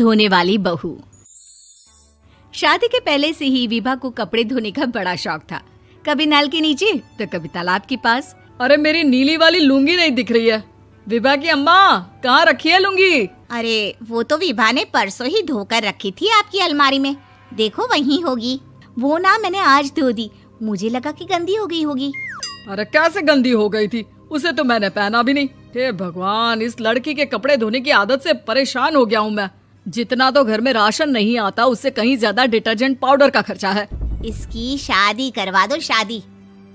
धोने वाली बहू। शादी के पहले से ही विभा को कपड़े धोने का बड़ा शौक था। कभी नल के नीचे तो कभी तालाब के पास। अरे मेरी नीली वाली लुंगी नहीं दिख रही है। विभा की अम्मा, कहाँ रखी है लुंगी? अरे वो तो विभा ने परसों ही धोकर रखी थी आपकी अलमारी में, देखो वहीं होगी। वो ना मैंने आज धो दी, मुझे लगा कि गंदी हो गई होगी। अरे कैसे गंदी हो गई थी? उसे तो मैंने पहना भी नहीं। हे भगवान, इस लड़की के कपड़े धोने की आदत से परेशान हो गया हूँ मैं। जितना तो घर में राशन नहीं आता उससे कहीं ज्यादा डिटर्जेंट पाउडर का खर्चा है। इसकी शादी करवा दो, शादी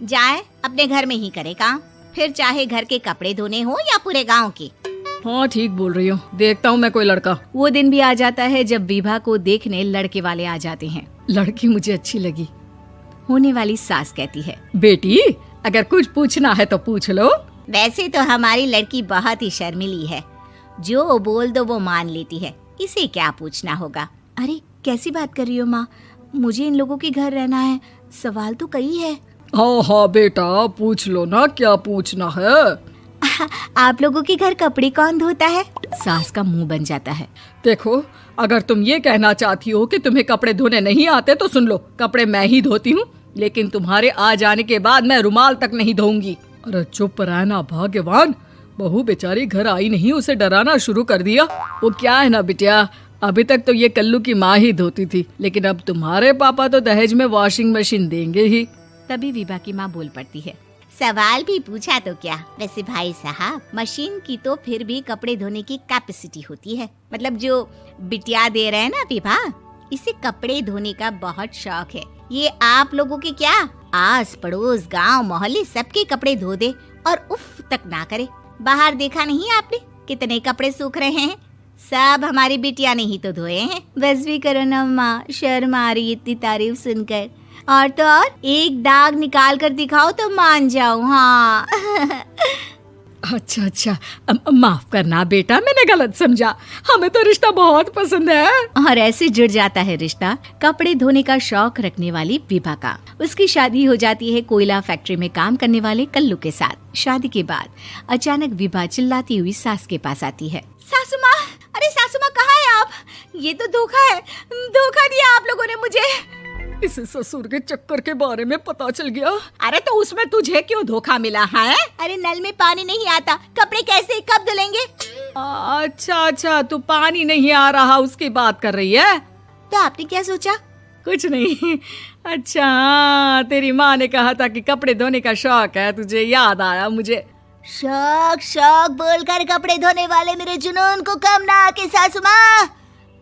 जाए अपने घर में ही करे काम, फिर चाहे घर के कपड़े धोने हो या पूरे गांव के। हाँ ठीक बोल रही हो, देखता हूँ मैं कोई लड़का। वो दिन भी आ जाता है जब विभा को देखने लड़के वाले आ जाते हैं। लड़की मुझे अच्छी लगी। होने वाली सास कहती है, बेटी अगर कुछ पूछना है तो पूछ लो। वैसे तो हमारी लड़की बहुत ही शर्मीली है, जो बोल दो वो मान लेती है, इसे क्या पूछना होगा। अरे कैसी बात कर रही हो माँ, मुझे इन लोगों के घर रहना है, सवाल तो कई है। हाँ हाँ बेटा, पूछ लो ना, क्या पूछना है। आप लोगों के घर कपड़े कौन धोता है? सास का मुंह बन जाता है। देखो, अगर तुम ये कहना चाहती हो कि तुम्हें कपड़े धोने नहीं आते तो सुन लो, कपड़े मैं ही धोती हूँ, लेकिन तुम्हारे आ जाने के बाद मैं रुमाल तक नहीं धोऊंगी। अरे चुप रहना भाग्यवान, बहू बेचारी घर आई नहीं, उसे डराना शुरू कर दिया। वो क्या है ना बिटिया, अभी तक तो ये कल्लू की माँ ही धोती थी, लेकिन अब तुम्हारे पापा तो दहेज में वॉशिंग मशीन देंगे ही। तभी विभा की माँ बोल पड़ती है, सवाल भी पूछा तो क्या। वैसे भाई साहब, मशीन की तो फिर भी कपड़े धोने की कैपेसिटी होती है, मतलब जो बिटिया दे रहे हैं ना विभा, इसे कपड़े धोने का बहुत शौक है। ये आप लोगों के क्या, आस पड़ोस गांव मोहल्ले सबके कपड़े धो दे और उफ तक ना करे। बाहर देखा नहीं आपने कितने कपड़े सूख रहे हैं, सब हमारी बिटिया ने ही तो धोए हैं। बस भी करो ना माँ, शर्म आ रही इतनी तारीफ सुनकर। और तो और एक दाग निकाल कर दिखाओ तो मान जाओ। हाँ अच्छा अच्छा, माफ करना बेटा, मैंने गलत समझा, हमें तो रिश्ता बहुत पसंद है। और ऐसे जुड़ जाता है रिश्ता कपड़े धोने का शौक रखने वाली विभा का। उसकी शादी हो जाती है कोयला फैक्ट्री में काम करने वाले कल्लू के साथ। शादी के बाद अचानक विभा चिल्लाती हुई सास के पास आती है। सासू माँ, अरे सासू माँ कहाँ है आप? ये तो धोखा है, धोखा दिया आप लोगों ने मुझे। इसे ससुर के चक्कर के बारे में पता चल गया। अरे तो उसमें तुझे क्यों धोखा मिला है? अरे नल में पानी नहीं आता, कपड़े कैसे कब धुलेंगे? अच्छा अच्छा, तू पानी नहीं आ रहा उसकी बात कर रही है। तो आपने क्या सोचा? कुछ नहीं। अच्छा, तेरी माँ ने कहा था कि कपड़े धोने का शौक है तुझे, याद आया मुझे। शौक शौक बोलकर कपड़े धोने वाले मेरे जुनून को कम ना आके सासू माँ,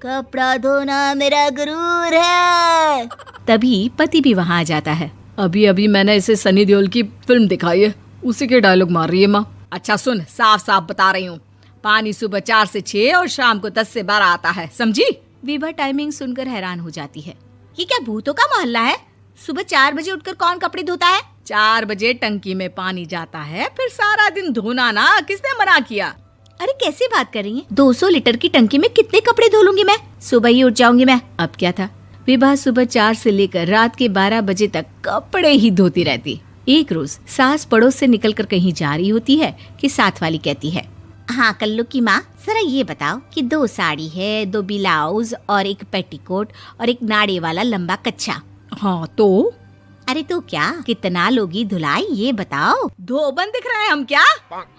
कपड़ा धोना मेरा गुरूर है। तभी पति भी वहाँ आ जाता है। अभी अभी मैंने इसे सनी देओल की फिल्म दिखाई है, उसी के डायलॉग मार रही है माँ। अच्छा सुन, साफ साफ बता रही हूँ, पानी सुबह 4 से 6 और शाम को 10 से 12 आता है, समझी? विभा टाइमिंग सुनकर हैरान हो जाती है। ये क्या भूतों का मोहल्ला है? सुबह 4 बजे उठकर कौन कपड़े धोता है? 4 बजे टंकी में पानी जाता है, फिर सारा दिन धोना ना, किसने मना किया? अरे कैसी बात कर रही हैं? 200 लीटर की टंकी में कितने कपड़े धो लूंगी मैं, सुबह ही उठ जाऊंगी मैं। अब क्या था, विभा सुबह 4 से लेकर रात के 12 बजे तक कपड़े ही धोती रहती। एक रोज सास पड़ोस से निकलकर कहीं जा रही होती है कि साथ वाली कहती है, हाँ कल्लू की माँ, जरा ये बताओ कि 2 साड़ी है, 2 ब्लाउज और एक पेटीकोट और एक नाड़े वाला लंबा कच्छा। हाँ तो? अरे तो क्या, कितना लोगी धुलाई ये बताओ। धोबन दिख रहे हैं हम क्या?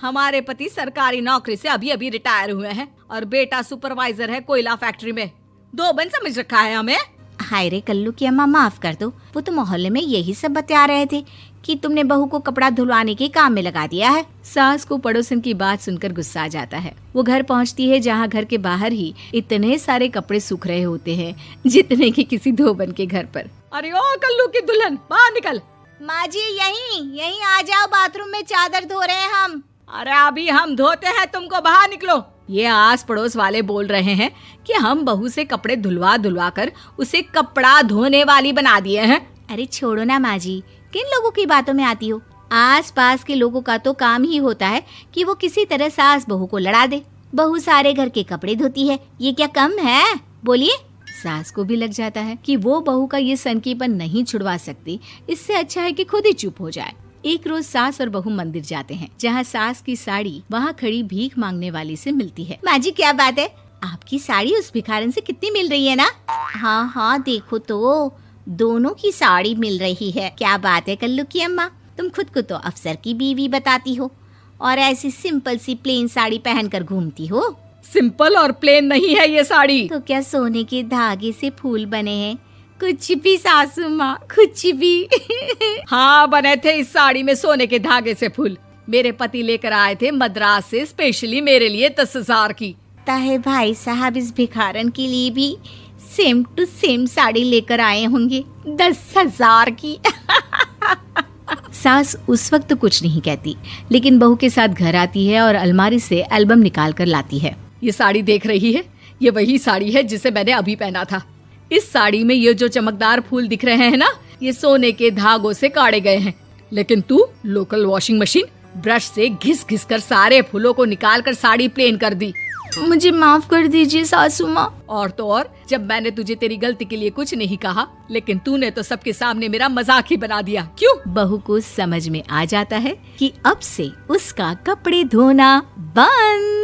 हमारे पति सरकारी नौकरी से अभी अभी रिटायर हुए हैं और बेटा सुपरवाइजर है कोयला फैक्ट्री में। धोबन समझ रखा है हमें? हाय रे कल्लू की अम्मा, माफ कर दो, वो तो मोहल्ले में यही सब बता रहे थे कि तुमने बहू को कपड़ा धुलवाने के काम में लगा दिया है। सास को पड़ोसन की बात सुनकर गुस्सा आ जाता है। वो घर पहुंचती है जहां घर के बाहर ही इतने सारे कपड़े सूख रहे होते हैं जितने कि किसी धोबन के घर पर। अरे ओ कल्लू की दुल्हन, बाहर निकल। माँ जी यहीं आ जाओ, बाथरूम में चादर धो रहे हैं हम। अरे अभी हम धोते हैं, तुमको बाहर निकलो। ये आस पड़ोस वाले बोल रहे हैं कि हम बहू से कपड़े धुलवा धुलवा कर उसे कपड़ा धोने वाली बना दिए हैं। अरे छोड़ो ना माँ जी, किन लोगों की बातों में आती हो? आस पास के लोगों का तो काम ही होता है कि वो किसी तरह सास बहू को लड़ा दे। बहू सारे घर के कपड़े धोती है, ये क्या कम है? बोलिए। सास को भी लग जाता है कि वो बहू का ये सनकीपन नहीं छुड़वा सकती, इससे अच्छा है कि खुद ही चुप हो जाए। एक रोज सास और बहू मंदिर जाते हैं, जहाँ सास की साड़ी वहाँ खड़ी भीख मांगने वाली से मिलती है। माँ जी क्या बात है, आपकी साड़ी उस भिखारन से कितनी मिल रही है ना? हाँ हाँ देखो तो, दोनों की साड़ी मिल रही है। क्या बात है कल्लू की अम्मा, तुम खुद को तो अफसर की बीवी बताती हो और ऐसी सिंपल सी प्लेन साड़ी पहनकर घूमती हो। सिंपल और प्लेन नहीं है ये साड़ी। तो क्या सोने के धागे से फूल बने हैं? कुछ भी सासू माँ, कुछ भी। हाँ बने थे इस साड़ी में सोने के धागे से फूल। मेरे पति लेकर आए थे मद्रास से स्पेशली मेरे लिए 10,000 की। ताहे भाई साहब इस भिखारन के लिए भी सेम टू सेम साड़ी लेकर आए होंगे 10,000 की। सास उस वक्त तो कुछ नहीं कहती, लेकिन बहू के साथ घर आती है और अलमारी से एल्बम निकाल कर लाती है। ये साड़ी देख रही है, ये वही साड़ी है जिसे मैंने अभी पहना था। इस साड़ी में ये जो चमकदार फूल दिख रहे हैं ना, ये सोने के धागों से काढ़े गए हैं। लेकिन तू लोकल वॉशिंग मशीन ब्रश से घिस घिस कर सारे फूलों को निकाल कर साड़ी प्लेन कर दी। मुझे माफ कर दीजिए सासू माँ। और तो और, जब मैंने तुझे तेरी गलती के लिए कुछ नहीं कहा, लेकिन तूने तो सबके सामने मेरा मजाक ही बना दिया। क्यों? बहू को समझ में आ जाता है कि अब से उसका कपड़े धोना बंद।